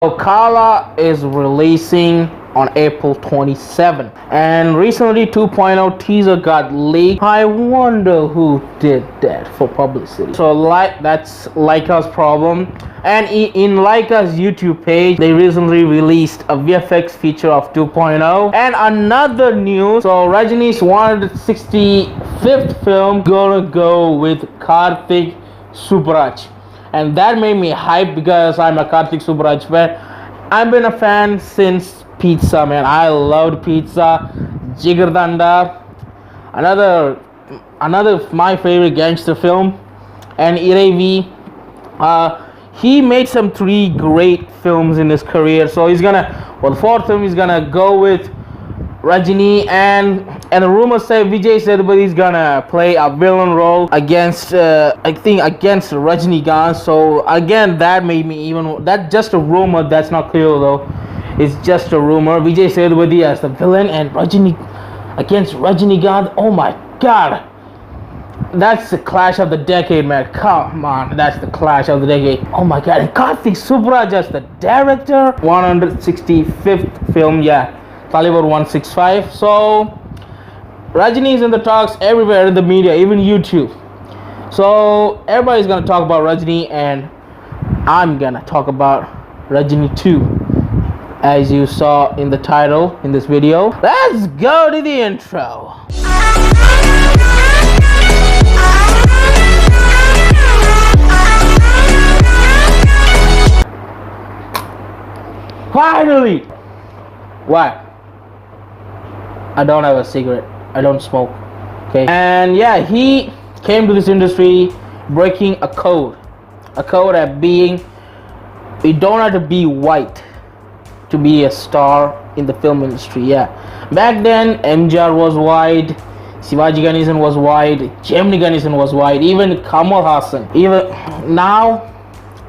So Kaala is releasing on April 27th, and recently 2.0 teaser got leaked. I wonder who did that for publicity. So that's LYCA's problem. And in LYCA's YouTube page, they recently released a VFX feature of 2.0. And another news, so Rajini's 165th film gonna go with Karthik Subraj. And that made me hype because I'm a Karthik Subraj fan. I've been a fan since Pizza, man. I loved Pizza, Jigardanda, another of my favorite gangster film, and Iravi. He made some 3 great films in his career. So he's gonna, the 4th film he's gonna go with Rajini, and the rumors say Vijay Sethupathi is gonna play a villain role against against Rajinikanth. So again, that made me that's just a rumor, that's not clear though. It's just a rumor. Vijay Sethupathi as the villain and Rajini against Rajinikanth. Oh my god, that's the clash of the decade, man. Come on, that's the clash of the decade. Oh my god. And Karthik Subraj as the director. 165th film, yeah, caliber 165. So Rajini is in the talks everywhere in the media, even YouTube. So everybody's gonna talk about Rajini, and I'm gonna talk about Rajini 2, as you saw in the title in this video. Let's go to the intro. Finally! Why? I don't have a cigarette. I don't smoke. Okay. And yeah, he came to this industry breaking a code. A code at being, you don't have to be white to be a star in the film industry. Yeah. Back then, MJR was white, Sivaji Ganesan was white, Gemini Ganesan was white, even Kamal Hassan. Even now,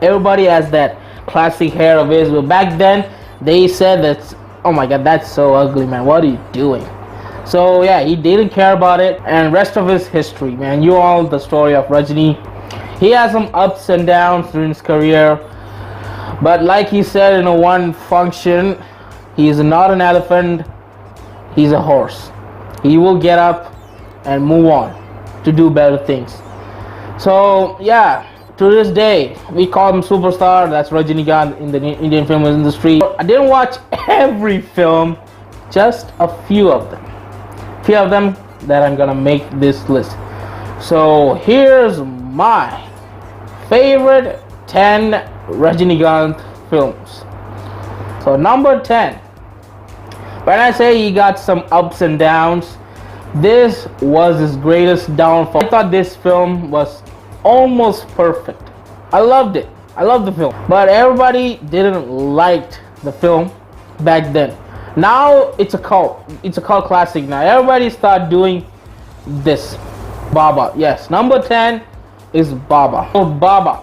everybody has that classic hair of his. But back then, they said that, oh my god, that's so ugly, man. What are you doing? So yeah, he didn't care about it, and rest of his history, man. You all the story of Rajini. He has some ups and downs during his career, but like he said in one function, he is not an elephant, he's a horse. He will get up and move on to do better things. So yeah, to this day, we call him superstar. That's Rajinikanth in the Indian film industry. I didn't watch every film, just a few of them. Few of them that I'm gonna make this list. So here's my favorite 10 Rajinikanth films. So number 10. When I say he got some ups and downs, this was his greatest downfall. I thought this film was almost perfect. I loved it. I loved the film. But everybody didn't like the film back then. Now it's a cult. It's a cult classic now. Everybody start doing this. Baba. Yes. Number 10 is Baba. Oh, Baba.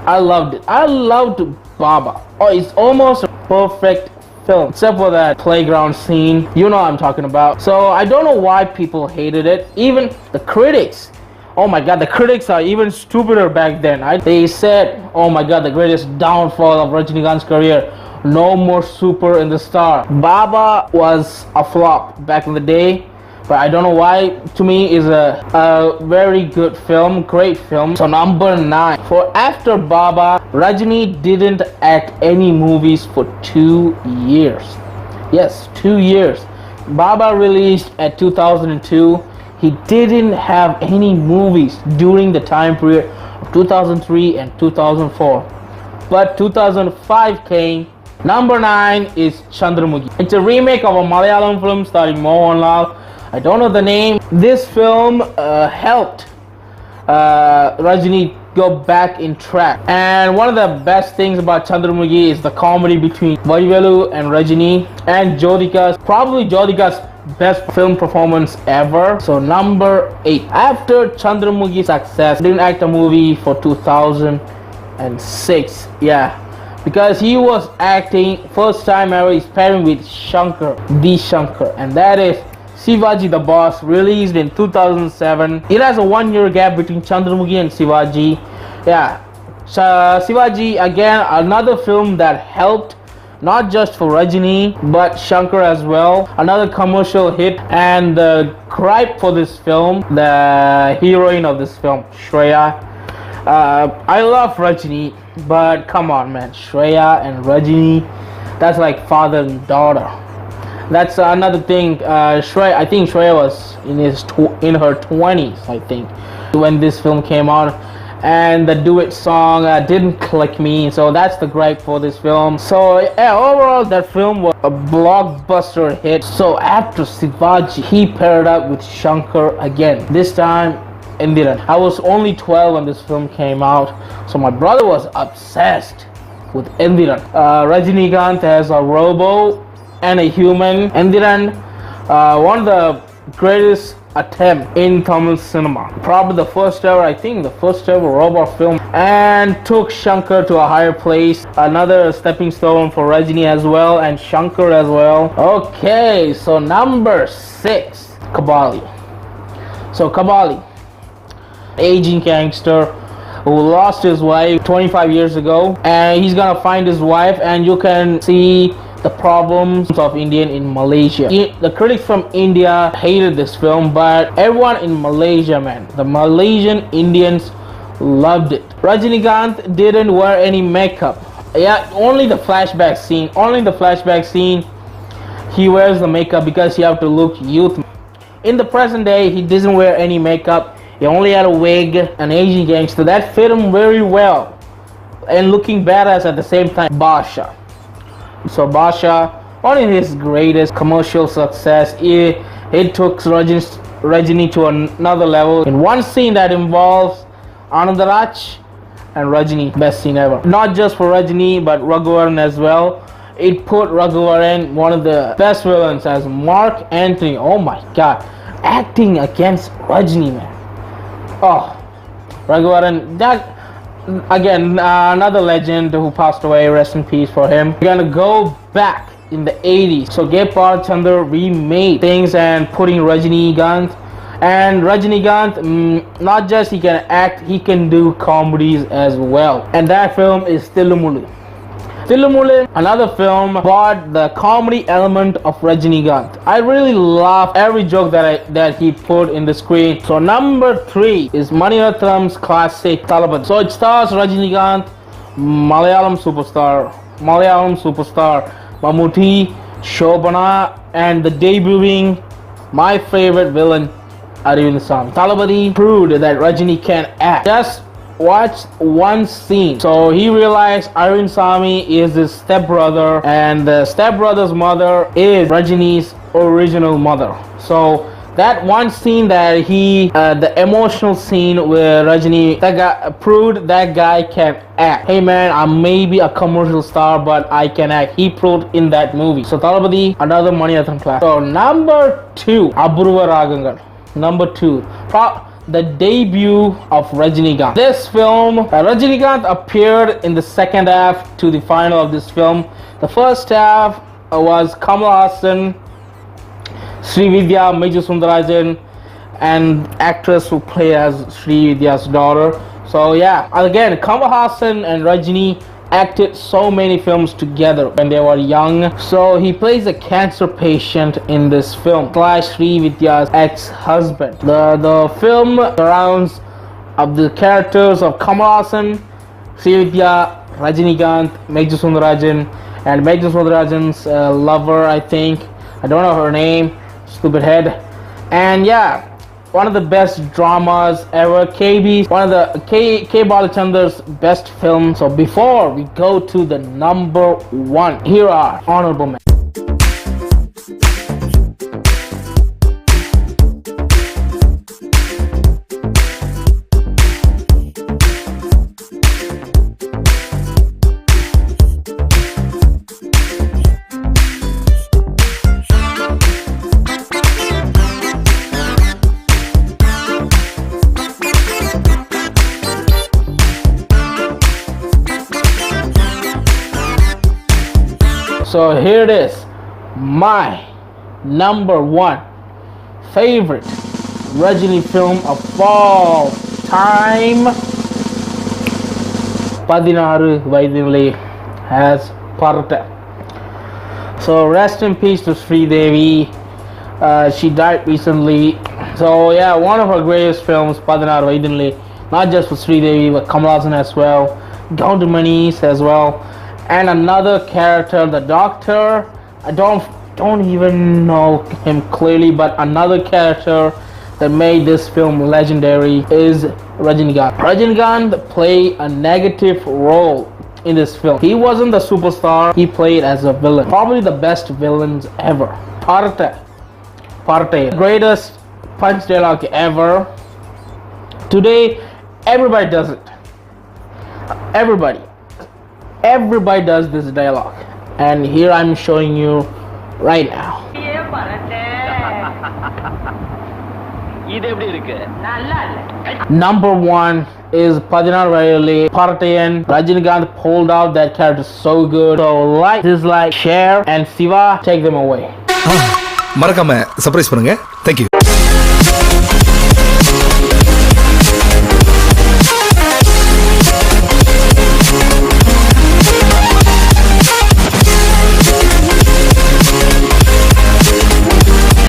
I loved it. I loved Baba. Oh, it's almost a perfect film, except for that playground scene. You know what I'm talking about. So I don't know why people hated it. Even the critics. Oh my god, the critics are even stupider back then. They said, oh my god, the greatest downfall of Rajinikanth's career. No more super in the star. Baba was a flop back in the day, but I don't know why. To me, is a very good film, great film. So number 9. For after Baba, Rajini didn't act any movies for 2 years. Yes, 2 years. Baba released at 2002. He didn't have any movies during the time period of 2003 and 2004. But 2005 came. Number 9 is Chandramukhi. It's a remake of a Malayalam film starring Mohanlal. I don't know the name. This film helped Rajini go back in track. And one of the best things about Chandramukhi is the comedy between Vadivelu and Rajini, and probably Jyothika's best film performance ever. So number 8. After Chandramukhi's success, didn't act a movie for 2006. Yeah, because he was acting first time ever. He's pairing with Shankar, and that is Sivaji the Boss, released in 2007. It has a 1 year gap between Chandramukhi and Sivaji. Yeah, So Sivaji, again, another film that helped not just for Rajini but Shankar as well. Another commercial hit. And the gripe for this film, the heroine of this film, Shreya. I love Rajini, but come on, man, Shreya and Rajini, that's like father and daughter. That's another thing. I think Shreya was in her 20s, I think, when this film came out. And the duet song didn't click me, so that's the gripe for this film. So yeah, overall that film was a blockbuster hit. So after Sivaji, he paired up with Shankar again, this time Enthiran. I was only 12 when this film came out, so my brother was obsessed with Enthiran. Rajinikanth as a robo and a human. Enthiran, one of the greatest attempt in Tamil cinema, probably the first ever, I think the first ever robot film, and took Shankar to a higher place. Another stepping stone for Rajini as well, and Shankar as well. Okay, so number 6, Kabali. So Kabali, aging gangster who lost his wife 25 years ago, and he's gonna find his wife, and you can see the problems of Indian in Malaysia. The critics from India hated this film, but everyone in Malaysia, man, the Malaysian Indians loved it. Rajinikanth didn't wear any makeup. Yeah, only the flashback scene. Only the flashback scene he wears the makeup because he have to look youth. In the present day, he doesn't wear any makeup. He only had a wig, an Asian gangster. That fit him very well, and looking badass at the same time. Basha. So Basha, one of his greatest commercial success, it took Rajini to another level. In one scene that involves Anandaraj and Rajini, best scene ever. Not just for Rajini but Raghuvaran as well. It put Raghuvaran, one of the best villains, as Mark Anthony. Oh my god, acting against Rajini, man. Oh, Raghuvaran, that again, another legend who passed away, rest in peace for him. We're gonna go back in the 80s. So Gepal Chandra remade things and putting Rajinikanth. And Rajinikanth, not just he can act, he can do comedies as well. And that film is Thilumulu. Thilumulu, another film, brought the comedy element of Rajinikanth. I really love every joke that he put in the screen. So number 3 is Maniratnam's classic Thalapathi. So it stars Rajinikanth, Malayalam superstar Mammootty, Shobana, and the debuting, my favorite villain, Arvind Swamy. Thalapathi proved that Rajini can act. Just watch one scene. So he realized Arvind Swamy is his stepbrother, and the stepbrother's mother is Rajini's original mother. So that one scene that the emotional scene where Rajini, that guy proved that guy can act. Hey man, I may be a commercial star, but I can act. He proved in that movie. So Thalapathi, another Maniratnam class. So number 2, Apurva Ragangal. Number 2, the debut of Rajinikanth. This film, Rajinikanth appeared in the second half to the final of this film. The first half was Kamal Haasan, Srividya, Major Sundarajan, and actress who played as Srividya's daughter. So yeah, again, Kamal Haasan and Rajini acted so many films together when they were young. So he plays a cancer patient in this film, Srividya's ex-husband. The film surrounds of the characters of Kamal Haasan, Srividya, Rajinikanth, Major Sundarajan, and Major Sundarajan's lover, I think. I don't know her name, stupid head. And yeah, one of the best dramas ever. One of the K. Balachandra's best films. So before we go to the number 1, here are honorable mentions. So here it is, my number 1 favorite Rajini film of all time. 16 வயதிலே has Parata. So rest in peace to Sridevi. She died recently. So yeah, one of her greatest films, 16 வயதிலே, not just for Sridevi but Kamal Haasan as well, Gautamani's as well, and another character, the doctor. I don't even know him clearly, but another character that made this film legendary is Rajinikanth. Rajinikanth played a negative role in this film. He wasn't the superstar, he played as a villain. Probably the best villains ever. Parata, greatest punch dialogue ever. Today, everybody does it. Everybody does this dialogue. And here I'm showing you right now. Number 1 is 16 வயதிலே Paratayan. Rajinikanth pulled out that character so good. So like, dislike, share, and Siva, take them away. மறக்காம surprise பண்ணுங்க. Thank you.